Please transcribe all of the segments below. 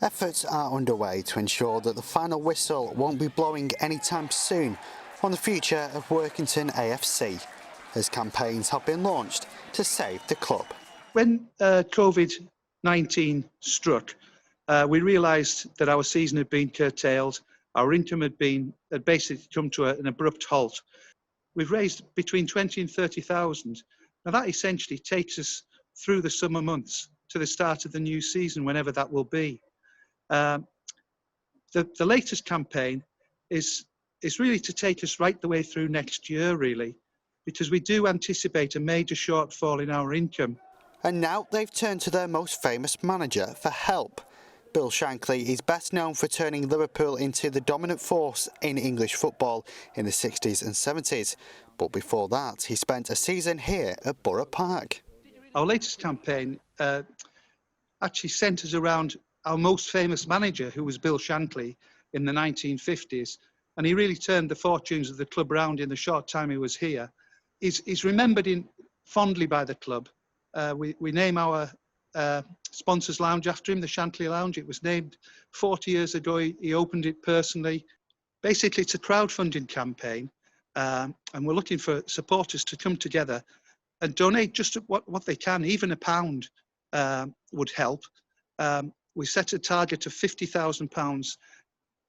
Efforts are underway to ensure that the final whistle won't be blowing anytime soon on the future of Workington AFC, as campaigns have been launched to save the club. When COVID-19 struck, we realised that our season had been curtailed, our income had basically come to an abrupt halt. We've raised between 20 and 30,000. Now that essentially takes us through the summer months to the start of the new season, whenever that will be. The latest campaign is really to take us right the way through next year, really, because we do anticipate a major shortfall in our income. And now they've turned to their most famous manager for help. Bill Shankly is best known for turning Liverpool into the dominant force in English football in the 60s and 70s. But before that, he spent a season here at Borough Park. Our latest campaign actually centres around our most famous manager, who was Bill Shankly in the 1950s. And he really turned the fortunes of the club round in the short time he was here. He's remembered fondly by the club. We name our sponsors lounge after him, the Shankly Lounge. It was named 40 years ago. He opened it personally. Basically, it's a crowdfunding campaign, and we're looking for supporters to come together and donate just what they can. Even £1 would help. We set a target of £50,000,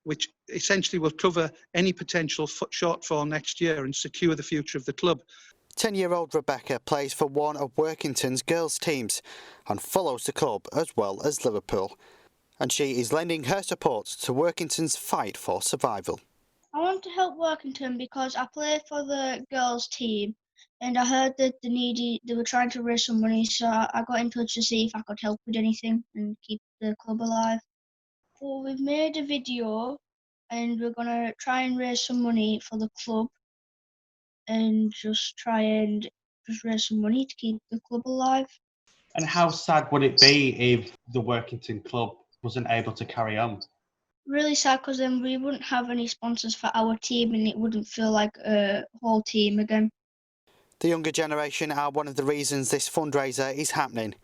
which essentially will cover any potential shortfall next year and secure the future of the club. 10-year-old Rebecca plays for one of Workington's girls' teams and follows the club as well as Liverpool. And she is lending her support to Workington's fight for survival. I want to help Workington because I play for the girls' team and I heard that they were trying to raise some money, so I got in touch to see if I could help with anything and keep the club alive. Well, we've made a video and we're going to try and raise some money for the club and just raise some money to keep the club alive. And how sad would it be if the Workington club wasn't able to carry on? Really sad, because then we wouldn't have any sponsors for our team and it wouldn't feel like a whole team again. The younger generation are one of the reasons this fundraiser is happening,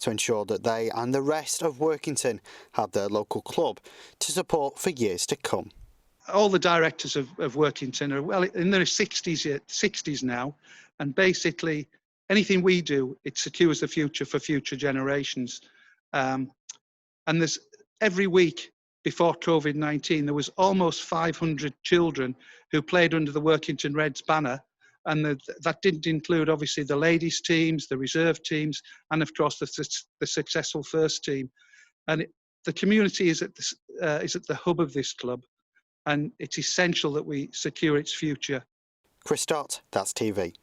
to ensure that they and the rest of Workington have their local club to support for years to come. All the directors of Workington are well in their 60s now, and basically anything we do, it secures the future for future generations. And there's every week before COVID-19, there was almost 500 children who played under the Workington Reds banner. And that didn't include, obviously, the ladies' teams, the reserve teams, and, of course, the successful first team. And the community is at the hub of this club, and it's essential that we secure its future. Chris Stott, That's TV.